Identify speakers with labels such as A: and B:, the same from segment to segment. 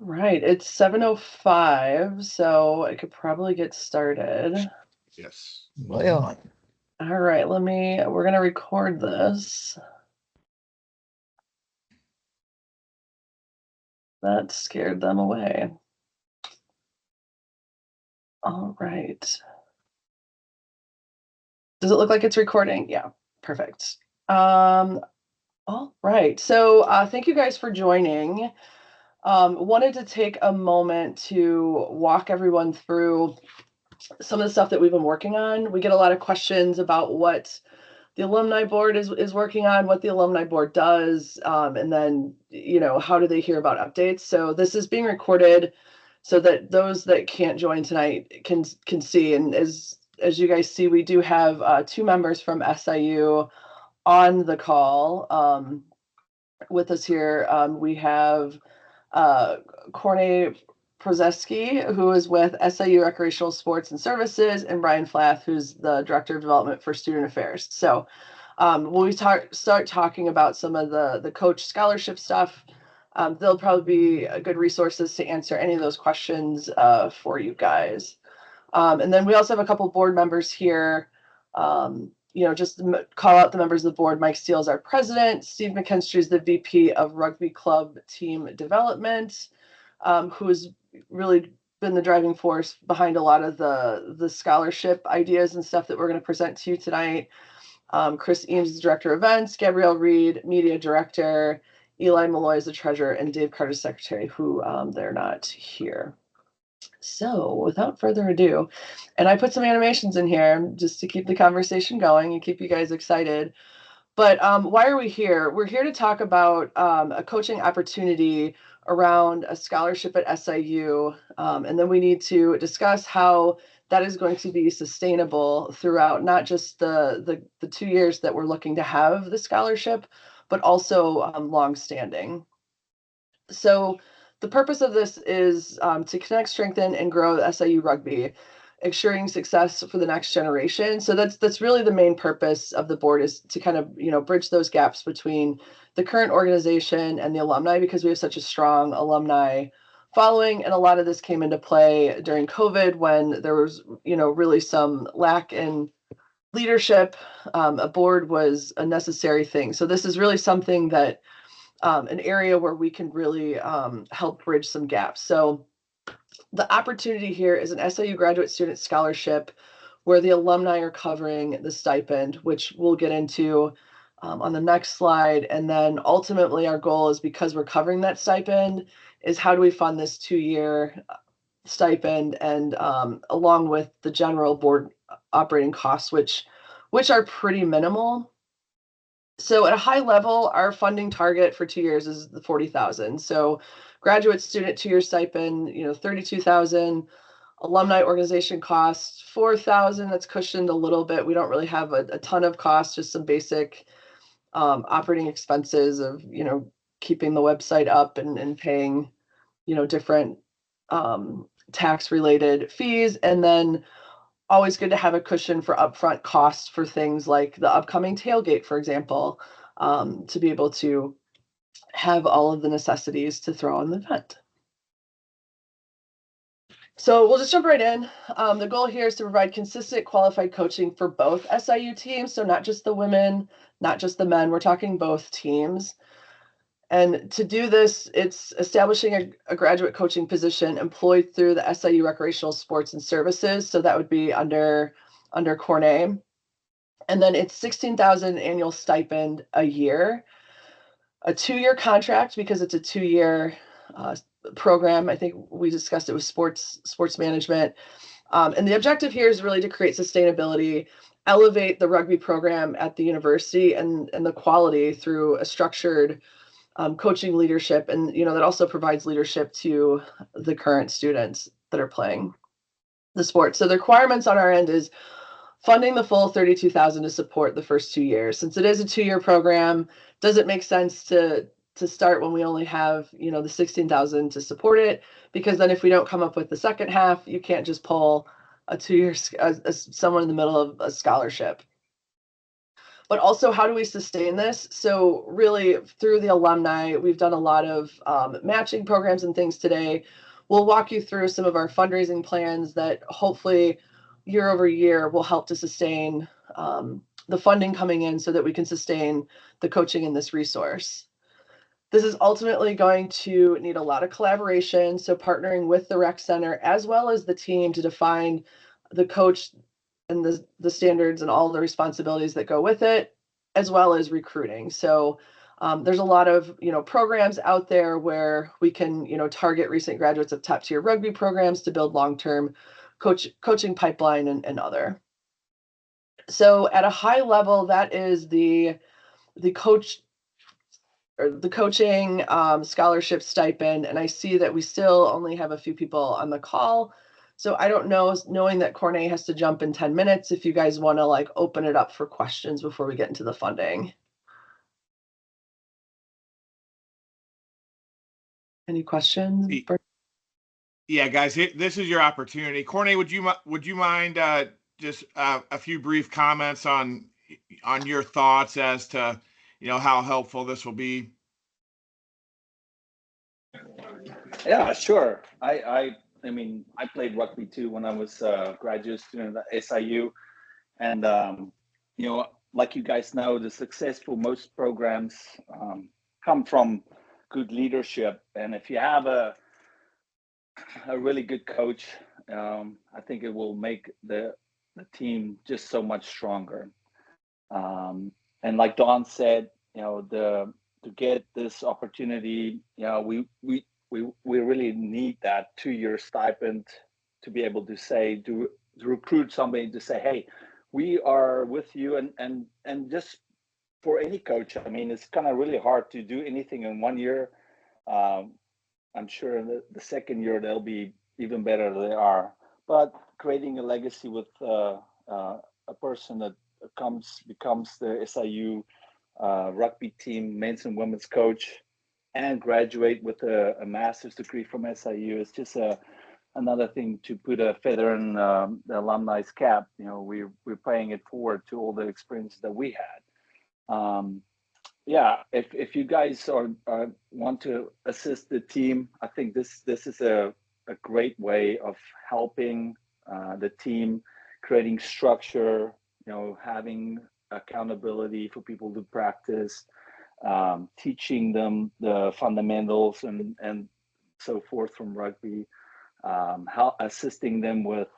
A: Right, it's 7:05, so I could probably get started.
B: Yes.
C: Way on.
A: All right, we're gonna record this. That scared them away. All right. Does it look like it's recording? Yeah, perfect. All right, so thank you guys for joining. Wanted to take a moment to walk everyone through some of the stuff that we've been working on. We get a lot of questions about what the alumni board is working on, what the alumni board does, and then, how do they hear about updates? So this is being recorded so that those that can't join tonight can see. And as you guys see, we do have 2 members from SIU on the call with us here. We have Corne Prozesky, who is with SIU Recreational Sports and Services, and Brian Flath, who's the Director of Development for Student Affairs. So when we start talking about some of the coach scholarship stuff, they'll probably be good resources to answer any of those questions for you guys. And then we also have a couple board members here. Just to call out the members of the board. Mike Steele is our president. Steve McKinstry is the VP of Rugby Club Team Development, who has really been the driving force behind a lot of the scholarship ideas and stuff that we're going to present to you tonight. Chris Eames is Director of Events, Gabrielle Reed, Media Director, Eli Malloy is the Treasurer, and Dave Carter's Secretary, who they're not here. So without further ado, and I put some animations in here just to keep the conversation going and keep you guys excited. But why are we here? We're here to talk about a coaching opportunity around a scholarship at SIU. And then we need to discuss how that is going to be sustainable throughout not just the 2 years that we're looking to have the scholarship, but also longstanding. So the purpose of this is to connect, strengthen, and grow the SIU Rugby, ensuring success for the next generation. So that's really the main purpose of the board, is to kind of bridge those gaps between the current organization and the alumni, because we have such a strong alumni following. And a lot of this came into play during COVID, when there was really some lack in leadership. A board was a necessary thing. So this is really something that an area where we can really help bridge some gaps. So the opportunity here is an SIU Graduate Student Scholarship, where the alumni are covering the stipend, which we'll get into on the next slide. And then ultimately our goal is, because we're covering that stipend, is how do we fund this 2-year stipend, and along with the general board operating costs, which are pretty minimal. So at a high level, our funding target for 2 years is the $40,000. So graduate student 2-year stipend, $32,000. Alumni organization costs $4,000. That's cushioned a little bit. We don't really have a ton of costs, just some basic operating expenses of keeping the website up and paying different tax related fees. And then always good to have a cushion for upfront costs for things like the upcoming tailgate, for example, to be able to have all of the necessities to throw on the event. So we'll just jump right in. The goal here is to provide consistent, qualified coaching for both SIU teams. So not just the women, not just the men, we're talking both teams. And to do this, it's establishing a graduate coaching position employed through the SIU Recreational Sports and Services. So that would be under Corne. And then it's $16,000 annual stipend a year, a 2-year contract, because it's a 2-year program. I think we discussed it with sports management. And the objective here is really to create sustainability, elevate the rugby program at the university and the quality through a structured coaching leadership. And, that also provides leadership to the current students that are playing the sport. So the requirements on our end is funding the full $32,000 to support the first 2 years. Since it is a 2-year program, does it make sense to start when we only have, the $16,000 to support it? Because then if we don't come up with the second half, you can't just pull a 2-year, someone in the middle of a scholarship. but also how do we sustain this? So really through the alumni, we've done a lot of matching programs and things today. We'll walk you through some of our fundraising plans that hopefully year over year will help to sustain the funding coming in so that we can sustain the coaching in this resource. This is ultimately going to need a lot of collaboration, so partnering with the rec center as well as the team to define the coach and the standards and all the responsibilities that go with it, as well as recruiting. So there's a lot of programs out there where we can target recent graduates of top tier rugby programs to build long-term coaching pipeline and other. So at a high level, that is the coach or the coaching scholarship stipend. And I see that we still only have a few people on the call. So I don't know, knowing that Corne has to jump in 10 minutes, if you guys want to like open it up for questions before we get into the funding. Any questions?
B: Yeah, guys, this is your opportunity. Corne, would you mind just a few brief comments on your thoughts as to how helpful this will be?
C: Yeah, sure. I mean, I played rugby too when I was a graduate student at SIU, and like you guys know, the successful most programs come from good leadership, and if you have a really good coach, I think it will make the team just so much stronger. And like Dawn said, to get this opportunity, we really need that 2-year stipend to be able to say to recruit somebody to say, hey, we are with you, and just for any coach, I mean, it's kind of really hard to do anything in 1 year. I'm sure in the second year they'll be even better than they are. But creating a legacy with a person that becomes the SIU rugby team men's and women's coach and graduate with a master's degree from SIU is just another thing to put a feather in the alumni's cap. We're paying it forward to all the experiences that we had. Yeah, if you guys want to assist the team, I think this is a great way of helping the team, creating structure, having accountability for people to practice, teaching them the fundamentals and so forth from rugby, assisting them with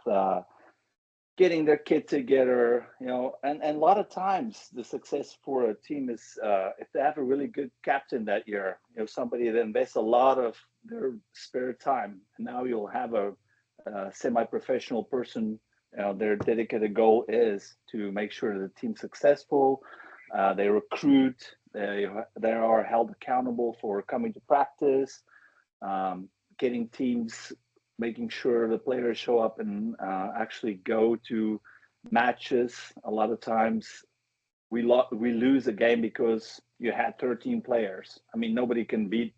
C: getting their kid together, and a lot of times the success for a team is if they have a really good captain that year, somebody that invests a lot of their spare time, and now you'll have a semi-professional person. Their dedicated goal is to make sure the team's successful. They recruit. They are held accountable for coming to practice, getting teams, making sure the players show up and actually go to matches. A lot of times we lose a game because you had 13 players. I mean, nobody can beat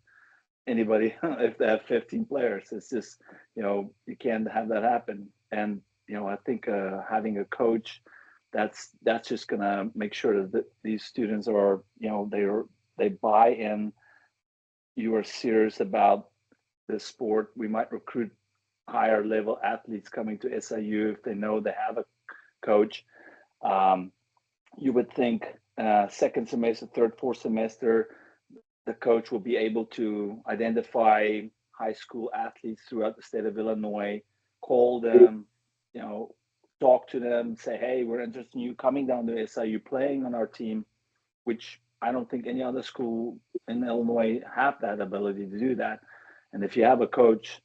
C: anybody if they have 15 players. It's just, you can't have that happen. And, I think having a coach that's just gonna make sure that these students are, they buy in. You are serious about the sport. We might recruit higher level athletes coming to SIU if they know they have a coach. You would think second semester, third, fourth semester, the coach will be able to identify high school athletes throughout the state of Illinois, call them, talk to them, say, hey, we're interested in you coming down to SIU, playing on our team, which I don't think any other school in Illinois have that ability to do that. And if you have a coach,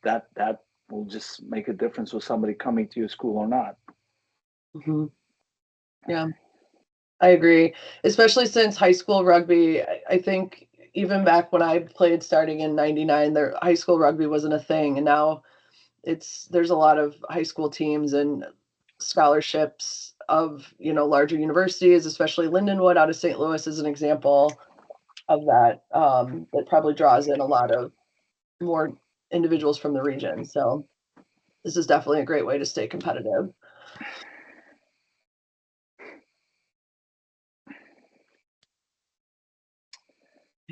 C: that will just make a difference with somebody coming to your school or not.
A: Mm-hmm. Yeah, I agree. Especially since high school rugby, I think even back when I played starting in 99, high school rugby wasn't a thing. And now there's a lot of high school teams and scholarships of, larger universities, especially Lindenwood out of St. Louis is an example of that, that probably draws in a lot of more individuals from the region. So this is definitely a great way to stay competitive.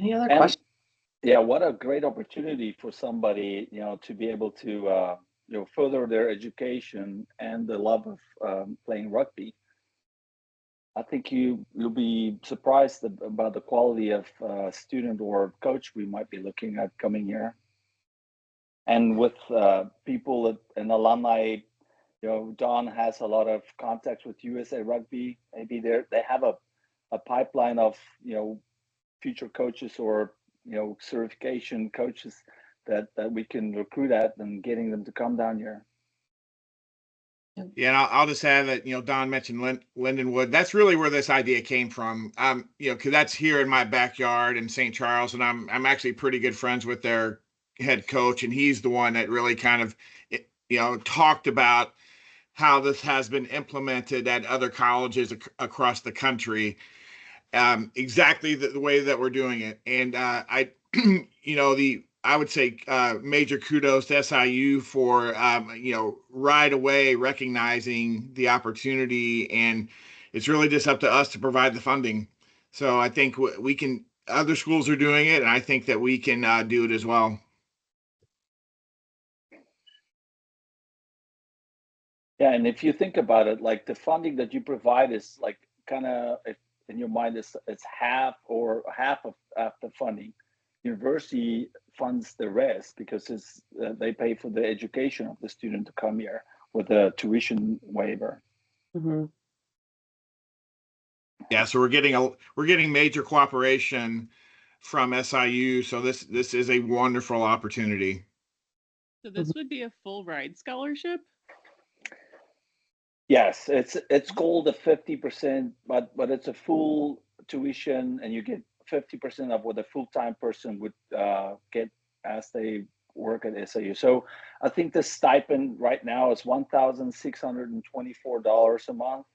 A: Any other
C: And
A: questions?
C: yeah, what a great opportunity for somebody, to be able to, further their education and the love of playing rugby. I think you'll be surprised about the quality of student or coach we might be looking at coming here. And with people and alumni, Dawn has a lot of contacts with USA Rugby. Maybe they have a pipeline of future coaches or certification coaches that we can recruit at and getting them to come down here.
B: Yeah, and I'll just add that, Don mentioned Lindenwood. That's really where this idea came from. Because that's here in my backyard in St. Charles, and I'm actually pretty good friends with their head coach, and he's the one that really kind of, talked about how this has been implemented at other colleges across the country, exactly the way that we're doing it. And I would say major kudos to SIU for right away recognizing the opportunity, and it's really just up to us to provide the funding. So I think we can. Other schools are doing it, and I think that we can do it as well.
C: Yeah, and if you think about it, like the funding that you provide is like kind of, in your mind, it's half of the funding. University funds the rest because they pay for the education of the student to come here with a tuition waiver.
A: Mm-hmm.
B: Yeah, so we're getting major cooperation from SIU, so this is a wonderful opportunity.
D: So this would be a full ride scholarship?
C: Yes, it's called a 50%, but it's a full tuition, and you get 50% of what a full-time person would get as they work at SIU. So I think the stipend right now is $1,624 a month,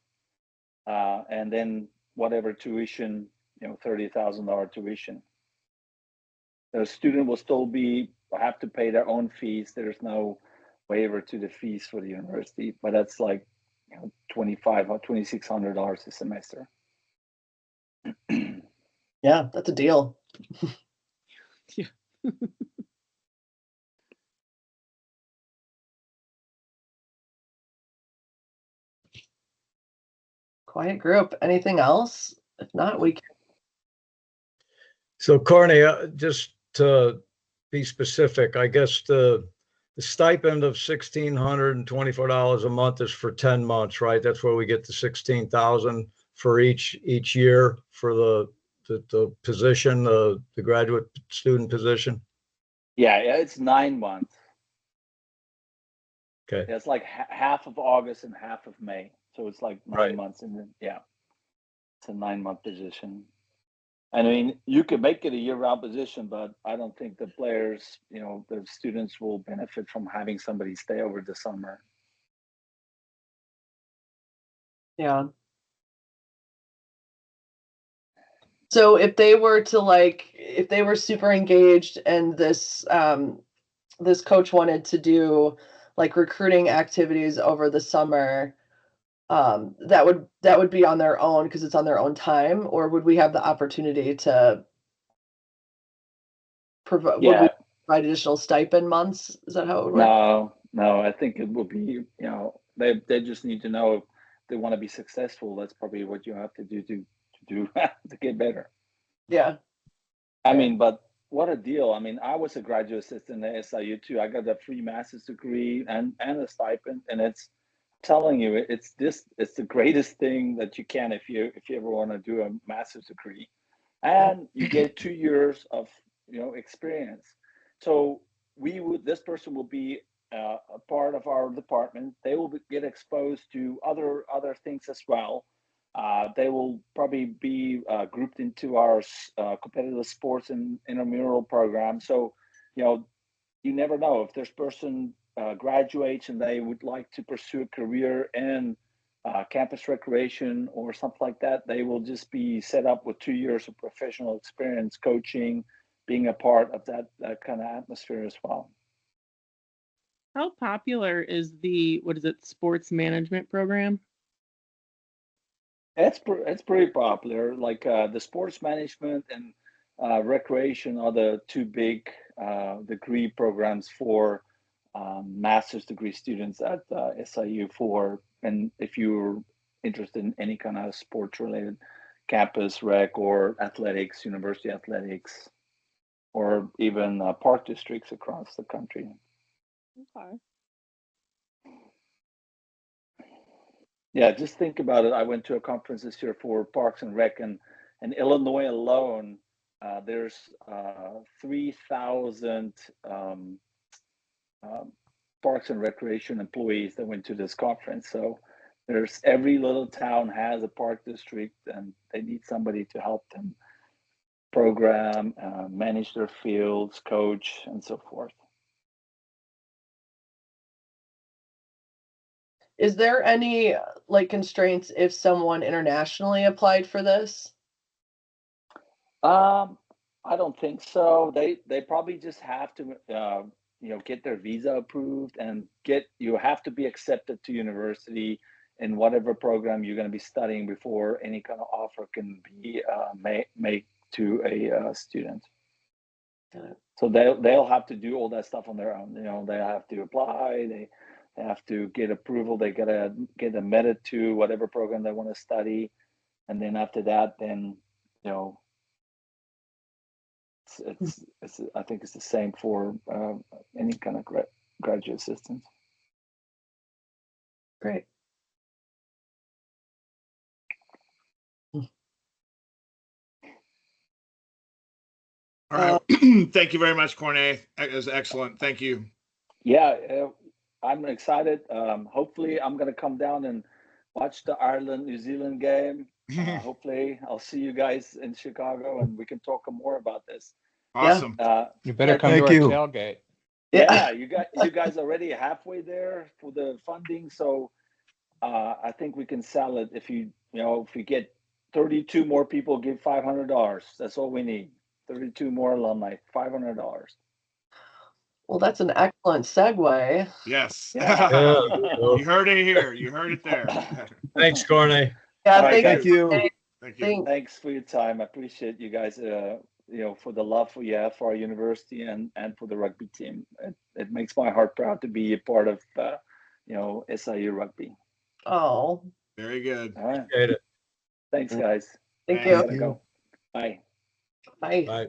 C: and then whatever tuition, $30,000 tuition. The student will still have to pay their own fees. There's no waiver to the fees for the university, but that's like $2,500 or $2,600 a semester.
A: Yeah, that's a deal.
D: Yeah.
A: Quiet group. Anything else? If not, we can.
E: So Corne, just to be specific, I guess the stipend of $1,624 a month is for 10 months, right? That's where we get the 16,000 for each year for the position, the graduate student position.
C: Yeah, it's 9 months.
E: Okay.
C: Yeah, it's like half of August and half of May. So it's like 9 months, and then it's a 9-month position. And I mean, you could make it a year-round position, but I don't think the players, the students will benefit from having somebody stay over the summer.
A: Yeah. So if they were super engaged and this coach wanted to do like recruiting activities over the summer, that would be on their own because it's on their own time, or would we have the opportunity to provide?
C: Yeah.
A: Would we provide additional stipend months? Is that how it would work?
C: No. I think it will be. They just need to know if they want to be successful. That's probably what you have to do to get better.
A: Yeah.
C: I mean, but what a deal. I mean, I was a graduate assistant at SIU too. I got a free master's degree and a stipend, and it's telling you it's the greatest thing that you can if you ever want to do a master's degree, and you get 2 years of experience. So this person will be a part of our department. They will get exposed to other things as well. They will probably be grouped into our competitive sports and intramural program. So, you never know if this person graduates and they would like to pursue a career in campus recreation or something like that. They will just be set up with 2 years of professional experience, coaching, being a part of that kind of atmosphere as well.
D: How popular is the sports management program?
C: It's pretty popular. Like the sports management and recreation are the two big degree programs for master's degree students at SIU and if you're interested in any kind of sports related campus rec or athletics, university athletics, or even park districts across the country.
D: Okay.
C: Yeah, just think about it. I went to a conference this year for Parks and Rec, and in Illinois alone, there's 3,000 Parks and Recreation employees that went to this conference. So there's every little town has a park district, and they need somebody to help them program, manage their fields, coach, and so forth.
A: Is there any like constraints if someone internationally applied for this?
C: I don't think so. They probably just have to get their visa approved and you have to be accepted to university in whatever program you're going to be studying before any kind of offer can be made to a student. So they'll have to do all that stuff on their own. They have to apply. They have to get approval. They gotta get admitted to whatever program they want to study, and then after that, then it's I think it's the same for any kind of graduate assistance.
A: Great.
B: All right. Thank you very much, Corne. That was excellent. Thank you.
C: Yeah, I'm excited. Hopefully, I'm going to come down and watch the Ireland-New Zealand game. Hopefully, I'll see you guys in Chicago, and we can talk more about this.
B: Awesome.
F: You better come to our tailgate.
C: Yeah, you guys already halfway there for the funding, so I think we can sell it. If you get 32 more people, give $500. That's all we need. 32 more alumni, $500.
A: Well, that's an excellent segue.
B: Yes.
C: Yeah.
B: You heard it here. You heard it there.
E: Thanks, Corne.
A: Yeah,
C: right,
A: thank you.
B: Thank you.
C: Thanks for your time. I appreciate you guys. For the love you have for our university and for the rugby team. It makes my heart proud to be a part of SIU Rugby.
A: Oh,
B: very good.
C: All right.
E: Appreciate it.
C: Thanks, guys.
A: Thank
C: I
A: you.
C: gotta go. Bye.
A: Bye.
E: Bye.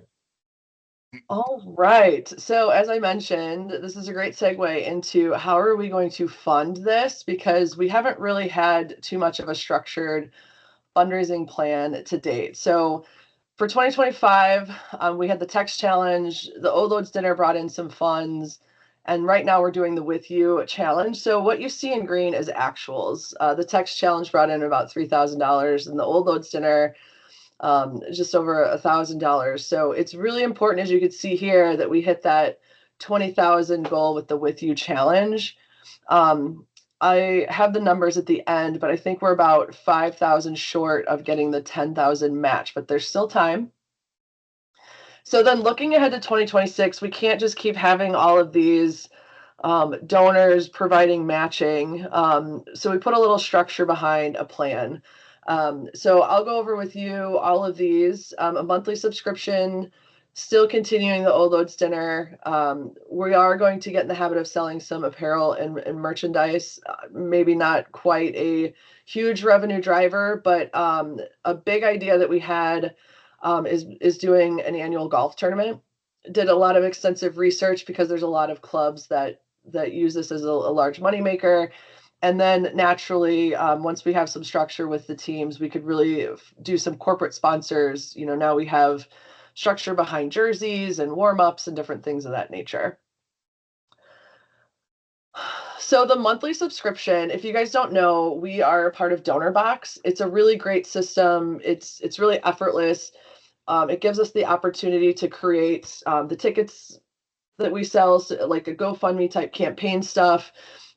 A: All right. So as I mentioned, this is a great segue into how are we going to fund this, because we haven't really had too much of a structured fundraising plan to date. So for 2025, we had the text challenge, the Old Loads dinner brought in some funds, and right now we're doing the With You challenge. So what you see in green is actuals. The text challenge brought in about $3,000, and the Old Loads dinner just over $1,000. So it's really important, as you can see here, that we hit that 20,000 goal with the With You challenge. I have the numbers at the end, but I think we're about 5,000 short of getting the 10,000 match, but there's still time. So then looking ahead to 2026, we can't just keep having all of these donors providing matching. So we put a little structure behind a plan. So I'll go over with you all of these. A monthly subscription, still continuing the Old Loads dinner. We are going to get in the habit of selling some apparel and merchandise. Maybe not quite a huge revenue driver, but a big idea that we had is doing an annual golf tournament. Did a lot of extensive research because there's a lot of clubs that use this as a large moneymaker. And then naturally, once we have some structure with the teams, we could really do some corporate sponsors. Now we have structure behind jerseys and warm-ups and different things of that nature. So the monthly subscription, if you guys don't know, we are a part of DonorBox. It's a really great system. It's really effortless. It gives us the opportunity to create the tickets that we sell, so like a GoFundMe type campaign stuff.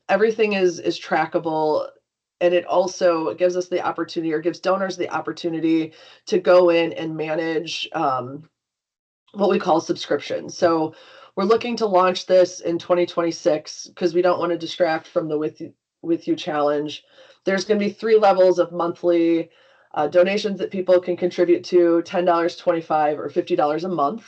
A: Everything is trackable, and it also gives us the opportunity, or gives donors the opportunity, to go in and manage what we call subscriptions. So we're looking to launch this in 2026 because we don't want to distract from the With You challenge. There's going to be 3 levels of monthly donations that people can contribute to, $10, $25, or $50 a month.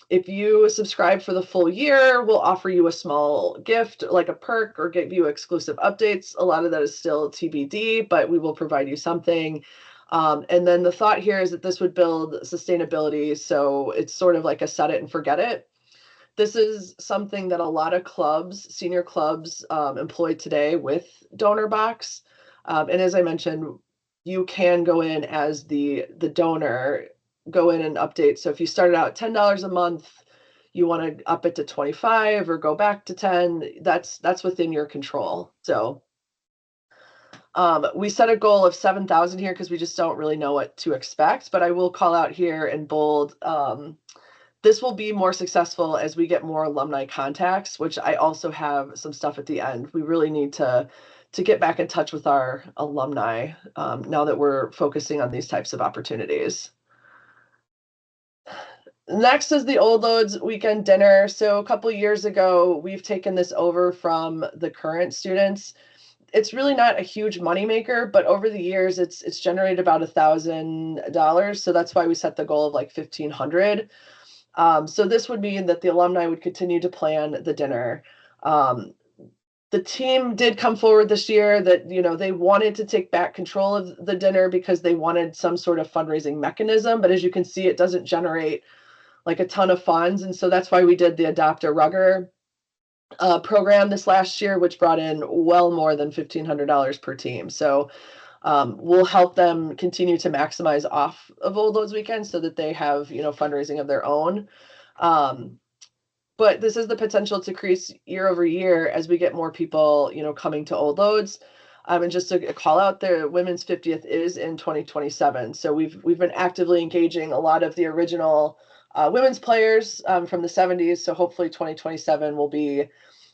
A: If you subscribe for the full year, we'll offer you a small gift, like a perk, or give you exclusive updates. A lot of that is still TBD, but we will provide you something. And then the thought here is that this would build sustainability. So it's sort of like a set it and forget it. This is something that a lot of clubs, senior clubs, employ today with DonorBox. And as I mentioned, you can go in as the donor, go in and update. So if you started out $10 a month, you want to up it to 25 or go back to 10, that's within your control. So we set a goal of 7,000 here because we just don't really know what to expect, but I will call out here in bold, this will be more successful as we get more alumni contacts, which I also have some stuff at the end. We really need to get back in touch with our alumni now that we're focusing on these types of opportunities. Next is the Old Loads weekend dinner. So a couple of years ago, we've taken this over from the current students. It's really not a huge moneymaker, but over the years, it's generated about $1,000. So that's why we set the goal of like $1,500. So this would mean that the alumni would continue to plan the dinner. The team did come forward this year that, they wanted to take back control of the dinner because they wanted some sort of fundraising mechanism. But as you can see, it doesn't generate like a ton of funds. And so that's why we did the Adopt a Rugger program this last year, which brought in well more than $1,500 per team. So we'll help them continue to maximize off of Old Loads weekend so that they have, fundraising of their own. But this is the potential to increase year over year as we get more people, coming to Old Loads. And just to call out, the women's 50th is in 2027. So we've been actively engaging a lot of the original women's players from the 70s. So hopefully 2027 will be,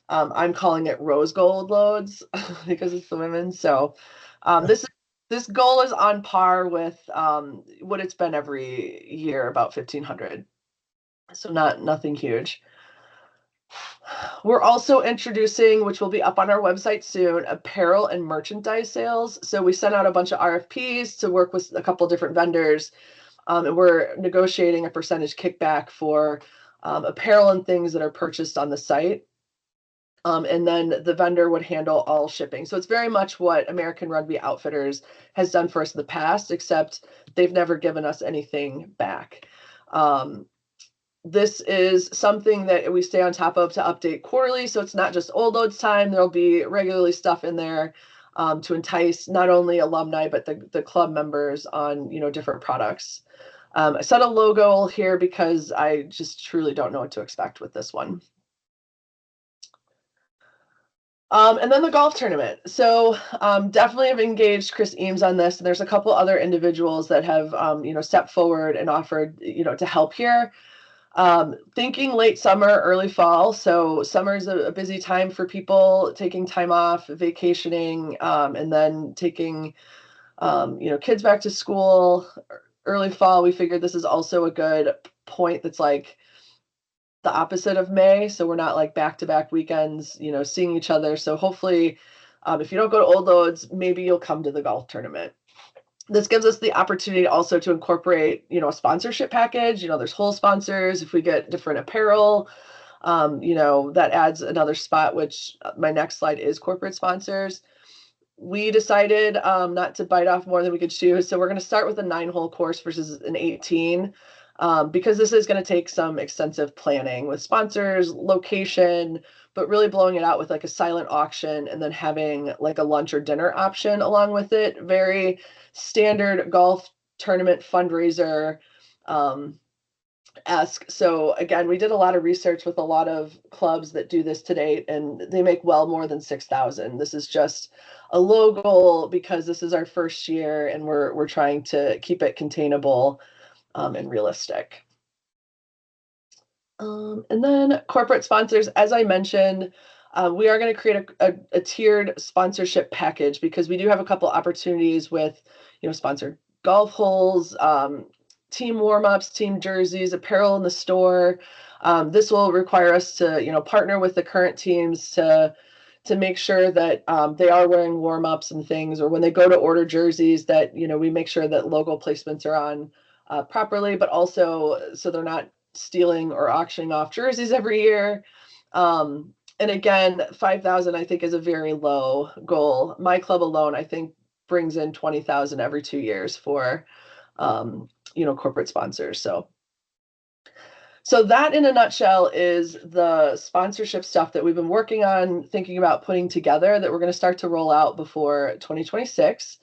A: I'm calling it rose gold loads because it's the women. So this goal is on par with what it's been every year, about 1,500. So nothing huge. We're also introducing, which will be up on our website soon, apparel and merchandise sales. So we sent out a bunch of RFPs to work with a couple different vendors. And we're negotiating a percentage kickback for apparel and things that are purchased on the site. And then the vendor would handle all shipping. So it's very much what American Rugby Outfitters has done for us in the past, except they've never given us anything back. This is something that we stay on top of to update quarterly. So it's not just Old Loads time. There'll be regularly stuff in there to entice not only alumni, but the club members on, different products. I set a logo here because I just truly don't know what to expect with this one. And then the golf tournament. So definitely have engaged Chris Eames on this. And there's a couple other individuals that have, stepped forward and offered, to help here. Thinking late summer, early fall. So summer is a busy time for people taking time off, vacationing, and then taking, kids back to school. Early fall, we figured this is also a good point that's like the opposite of May. So we're not like back-to-back weekends, seeing each other. So hopefully, if you don't go to Old Loads, maybe you'll come to the golf tournament. This gives us the opportunity also to incorporate, a sponsorship package. There's whole sponsors. If we get different apparel, that adds another spot, which my next slide is corporate sponsors. We decided not to bite off more than we could chew. So we're going to start with a 9-hole course versus an 18, because this is going to take some extensive planning with sponsors, location, but really blowing it out with like a silent auction and then having like a lunch or dinner option along with it. Very standard golf tournament fundraiser esque. So again, we did a lot of research with a lot of clubs that do this to date, and they make well more than 6,000. This is just a low goal because this is our first year and we're trying to keep it containable and realistic. And then corporate sponsors, as I mentioned, we are going to create a tiered sponsorship package because we do have a couple opportunities with, sponsored golf holes, team warm-ups, team jerseys, apparel in the store. This will require us to, partner with the current teams to to make sure that they are wearing warm-ups and things, or when they go to order jerseys, that, you know, we make sure that logo placements are on properly, but also so they're not stealing or auctioning off jerseys every year. And again, 5,000 I think is a very low goal. My club alone, I think, brings in 20,000 every 2 years for you know, corporate sponsors. So that in a nutshell is the sponsorship stuff that we've been working on, thinking about putting together, that we're going to start to roll out before 2026.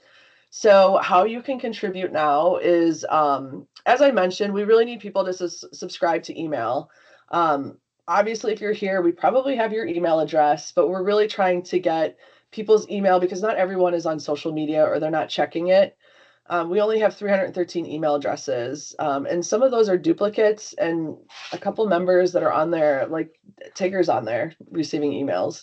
A: So how you can contribute now is, as I mentioned, we really need people to subscribe to email. Obviously, if you're here, we probably have your email address, but we're really trying to get people's email because not everyone is on social media or they're not checking it. We only have 313 email addresses, and some of those are duplicates, and a couple members that are on there, like Tigger's on there receiving emails.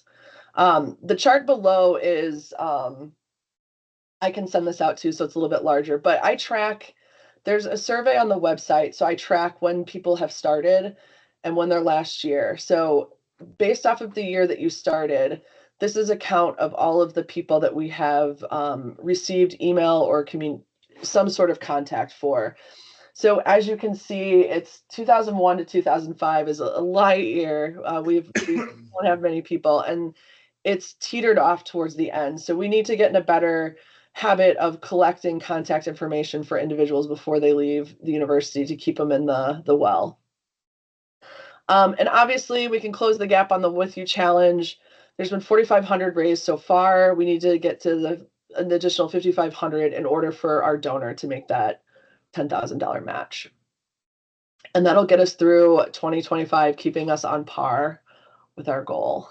A: The chart below is, I can send this out too, so it's a little bit larger, but I track, there's a survey on the website, so I track when people have started and when their last year. So based off of the year that you started, this is a count of all of the people that we have received email or some sort of contact for. So as you can see, it's 2001 to 2005 is a light year. We don't have many people, and it's teetered off towards the end. So we need to get in a better habit of collecting contact information for individuals before they leave the university to keep them in the well. And obviously we can close the gap on the With You Challenge. There's been 4,500 raised so far. We need to get to an additional 5,500 in order for our donor to make that $10,000 match. And that'll get us through 2025, keeping us on par with our goal.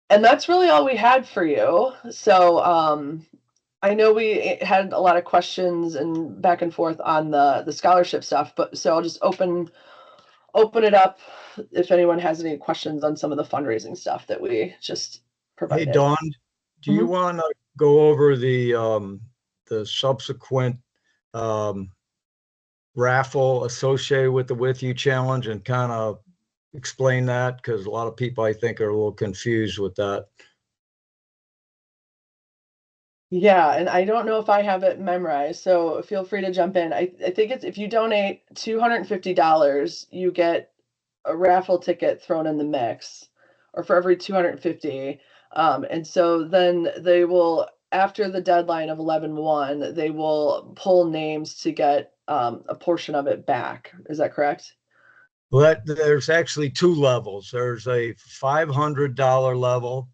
A: And that's really all we had for you. So I know we had a lot of questions and back and forth on the scholarship stuff, but so I'll just open it up if anyone has any questions on some of the fundraising stuff that we just provided.
E: Hey, Dawn, do you want to go over the subsequent raffle associated with the With You Challenge and kind of explain that? Because a lot of people, I think, are a little confused with that.
A: Yeah, and I don't know if I have it memorized, so feel free to jump in. I think it's, if you donate $250, you get a raffle ticket thrown in the mix, or for every 250. And so then they will, after the deadline of 11/1, they will pull names to get a portion of it back. Is that correct?
E: Well, there's actually two levels. There's a $500 level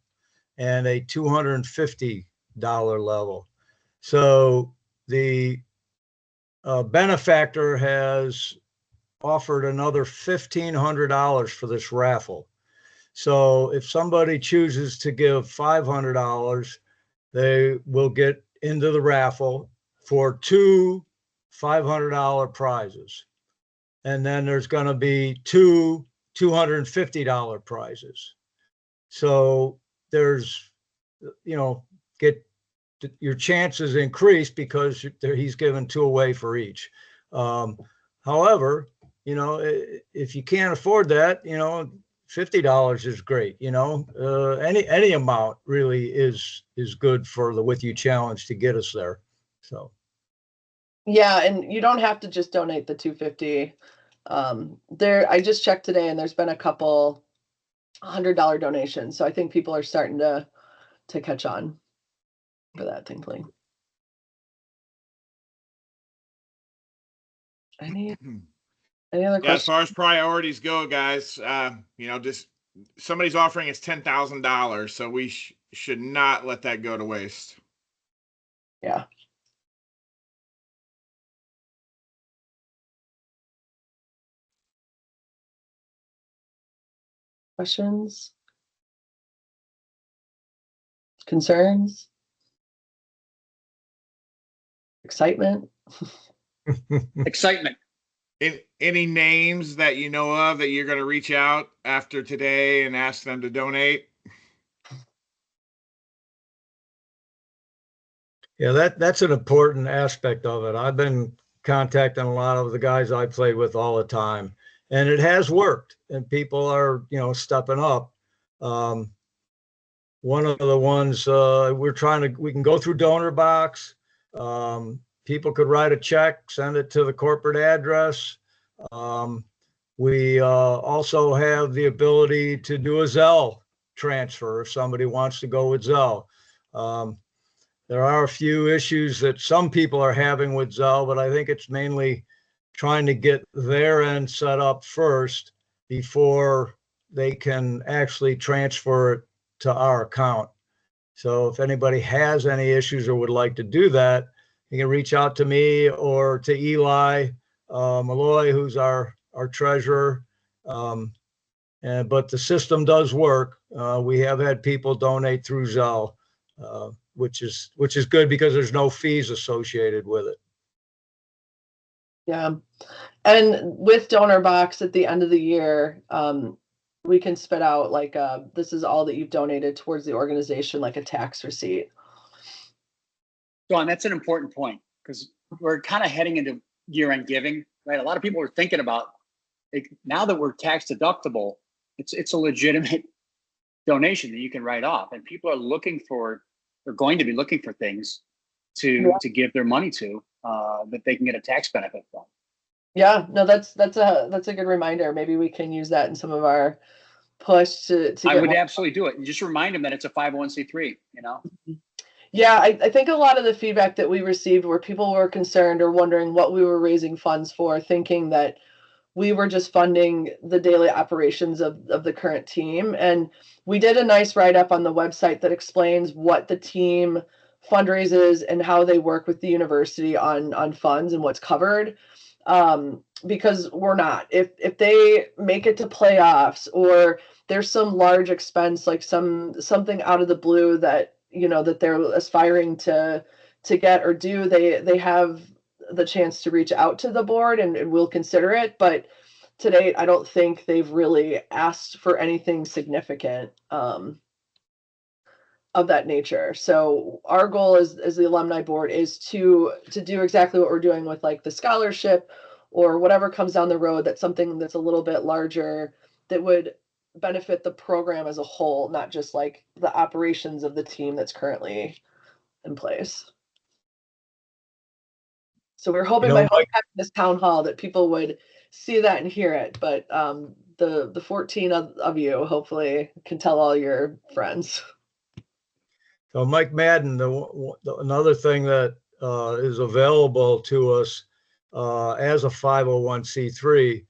E: and a $250 level. So the benefactor has offered another $1,500 for this raffle. So if somebody chooses to give $500, they will get into the raffle for two $500 prizes. And then there's going to be two $250 prizes. So there's, you know, get your chances increase because he's given two away for each. However, you know, if you can't afford that, you know, $50 is great. You know, any amount really is good for the With You Challenge to get us there. So.
A: Yeah, and you don't have to just donate the $250. I just checked today, and there's been a couple $100 donations. So I think people are starting to catch on for that, thankfully. Any other questions?
B: As far as priorities go, guys, you know, just somebody's offering us $10,000, so we should not let that go to waste.
A: Yeah. Questions? Concerns? Excitement?
G: Excitement.
B: Any names that you know of that you're going to reach out after today and ask them to donate?
E: Yeah, that's an important aspect of it. I've been contacting a lot of the guys I played with all the time, and it has worked, and people are, you know, stepping up. One of the ones we can go through Donor Box. People could write a check, send it to the corporate address. We also have the ability to do a Zelle transfer if somebody wants to go with Zelle. There are a few issues that some people are having with Zelle, but I think it's mainly trying to get their end set up first before they can actually transfer it to our account. So if anybody has any issues or would like to do that, you can reach out to me or to Eli Malloy, who's our treasurer. But the system does work. We have had people donate through Zelle, which is good because there's no fees associated with it.
A: Yeah. And with Donor Box at the end of the year, we can spit out like this is all that you've donated towards the organization, like a tax receipt.
G: Dawn, that's an important point because we're kind of heading into year-end giving, right? A lot of people are thinking about now that we're tax deductible, it's a legitimate donation that you can write off, and people are going to be looking for things to give their money to that they can get a tax benefit from. Yeah, no, that's a good reminder. Maybe we can use that in some of our push to I would absolutely do it. Just remind them that it's a 501c3, you know?
A: Yeah, I think a lot of the feedback that we received where people were concerned or wondering what we were raising funds for, thinking that we were just funding the daily operations of the current team. And we did a nice write-up on the website that explains what the team fundraises and how they work with the university on funds and what's covered. Because we're not. If they make it to playoffs or there's some large expense, like something out of the blue that, you know, that they're aspiring to get or do, they have the chance to reach out to the board and we'll consider it. But to date, I don't think they've really asked for anything significant of that nature. So our goal as the alumni board is to do exactly what we're doing with like the scholarship or whatever comes down the road. That's something that's a little bit larger that would benefit the program as a whole, not just like the operations of the team that's currently in place. So we're hoping by having this town hall that people would see that and hear it. But the 14 of you hopefully can tell all your friends.
E: So Mike Madden, another thing that is available to us as a 501c3,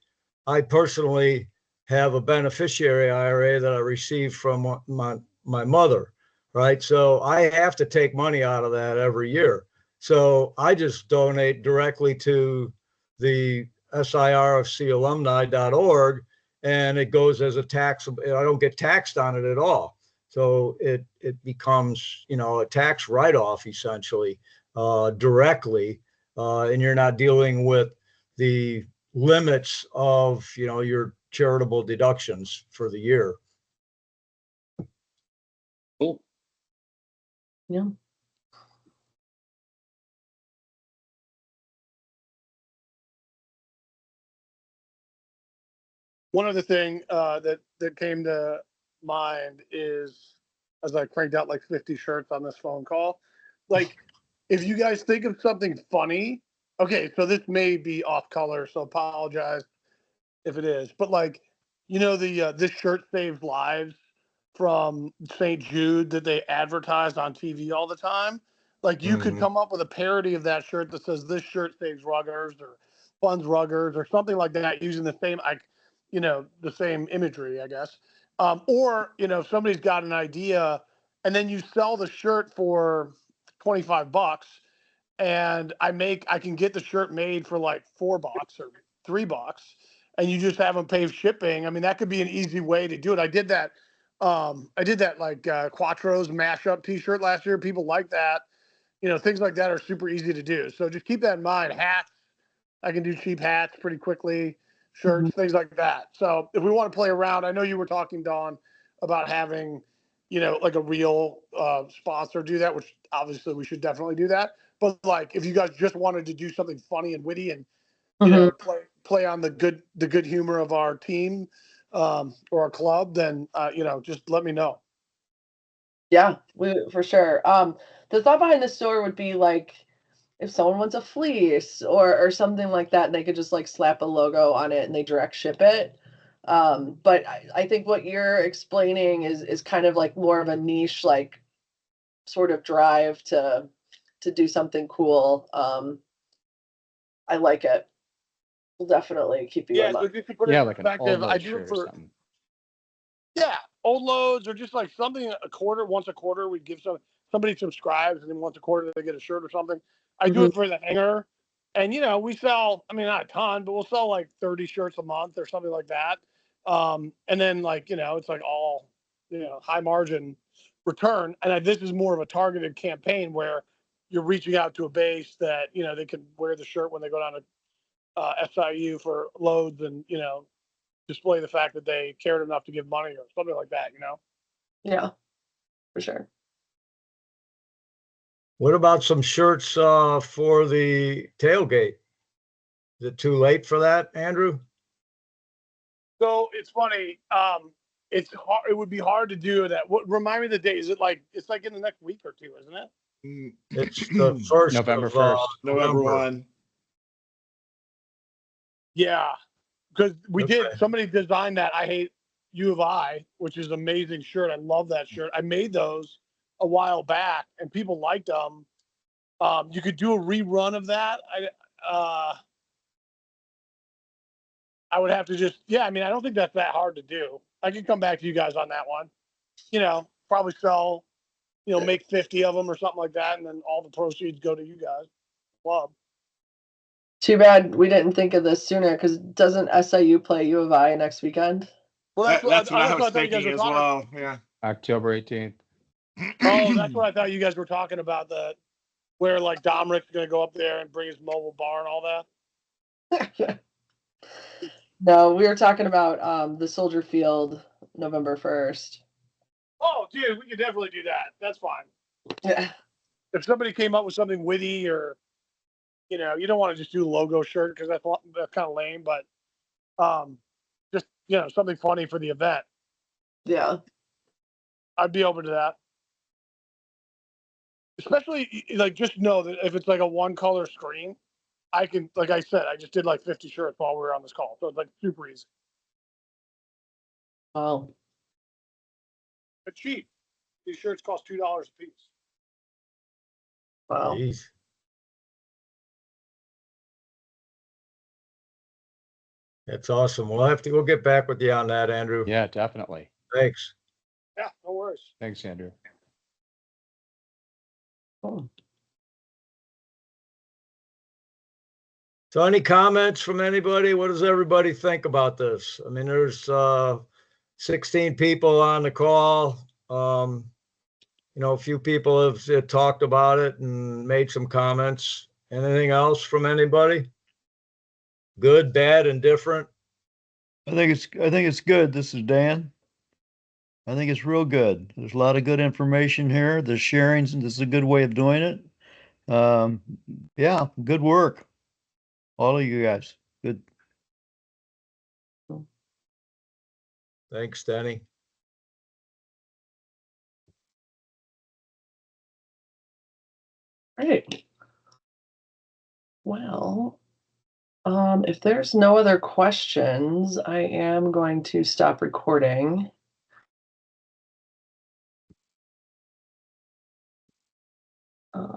E: I personally have a beneficiary IRA that I received from my mother, right? So I have to take money out of that every year. So I just donate directly to the SIRFC Alumni.org, and it goes as a tax. I don't get taxed on it at all. So it becomes, you know, a tax write-off essentially directly, and you're not dealing with the limits of, you know, your charitable deductions for the year.
G: Cool.
A: Yeah.
H: One other thing that came to mind is, as I cranked out like 50 shirts on this phone call, like if you guys think of something funny, okay, so this may be off color, so apologize if it is, but like, you know, the this shirt saves lives from St. Jude that they advertise on TV all the time. Like you could come up with a parody of that shirt that says this shirt saves ruggers or funds ruggers or something like that, using the same, you know, the same imagery, I guess. Or, you know, somebody's got an idea and then you sell the shirt for $25 and I can get the shirt made for like $4 or $3 and you just have them pay shipping. I mean, that could be an easy way to do it. I did that like Quattro's mashup t-shirt last year. People like that. You know, things like that are super easy to do. So just keep that in mind. Hats, I can do cheap hats pretty quickly, shirts, things like that. So if we want to play around, I know you were talking, Dawn, about having, you know, like a real sponsor do that, which obviously we should definitely do that. But like, if you guys just wanted to do something funny and witty and, you know, play on the good humor of our team, or a club, then just let me know.
A: Yeah, for sure. The thought behind the store would be like if someone wants a fleece or something like that, and they could just like slap a logo on it and they direct ship it. But I think what you're explaining is kind of like more of a niche, like sort of drive to do something cool. I like it. We'll definitely keep you in mind.
H: Just to put it in
F: like an
H: perspective,
F: old
H: I
F: load
H: do it
F: shirt or
H: for
F: something.
H: old loads or just like something once a quarter, we give somebody subscribes and then once a quarter they get a shirt or something. I do it for the hanger, and we sell. I mean, not a ton, but we'll sell like 30 shirts a month or something like that. And then it's like all high margin return. And this is more of a targeted campaign where you're reaching out to a base that they can wear the shirt when they go down to SIU for loads and display the fact that they cared enough to give money or something like that.
A: Yeah, for sure.
E: What about some shirts for the tailgate? Is it too late for that, Andrew?
H: So it's funny. It's hard. It would be hard to do that. Remind me of the date. Is it like it's like in the next week or two, isn't it?
E: It's the first
F: November
E: of
F: 1st.
B: November 1.
H: Yeah, because
E: Okay.
H: somebody designed that. I hate U of I, which is an amazing shirt. I love that shirt. I made those a while back, and people liked them. You could do a rerun of that. I would have to I mean, I don't think that's that hard to do. I can come back to you guys on that one. Probably sell, make 50 of them or something like that, and then all the proceeds go to you guys. Club.
A: Too bad we didn't think of this sooner, because doesn't SIU play U of I next weekend?
H: Well,
B: That's what I was
H: thought you guys
B: thinking
H: were
B: as
H: talking.
B: well. Yeah.
F: October 18th.
H: Oh, that's what I thought you guys were talking about. Where like Dominic's going to go up there and bring his mobile bar and all that.
A: No, we were talking about the Soldier Field, November 1st.
H: Oh, dude, we could definitely do that. That's fine.
A: Yeah.
H: If somebody came up with something witty, or you don't want to just do a logo shirt because that's kind of lame, but just something funny for the event.
A: Yeah.
H: I'd be open to that. Especially like just know that if it's like a one color screen, I can, like I said, I just did like 50 shirts while we were on this call, so it's like super easy.
A: Wow.
H: It's cheap. These shirts cost $2 a piece.
A: Wow.
E: Jeez. That's awesome. We'll get back with you on that, Andrew.
F: Yeah, definitely.
E: Thanks.
H: Yeah, no worries.
F: Thanks, Andrew.
A: Cool.
E: So any comments from anybody? What does everybody think about this? I mean, there's 16 people on the call. A few people have talked about it and made some comments. Anything else from anybody? Good, bad, and different?
I: I think it's good. This is Dan. I think it's real good. There's a lot of good information here. The sharings, and this is a good way of doing it. Yeah, good work. All of you guys. Good.
E: Thanks, Denny.
A: Great. Well, if there's no other questions, I am going to stop recording.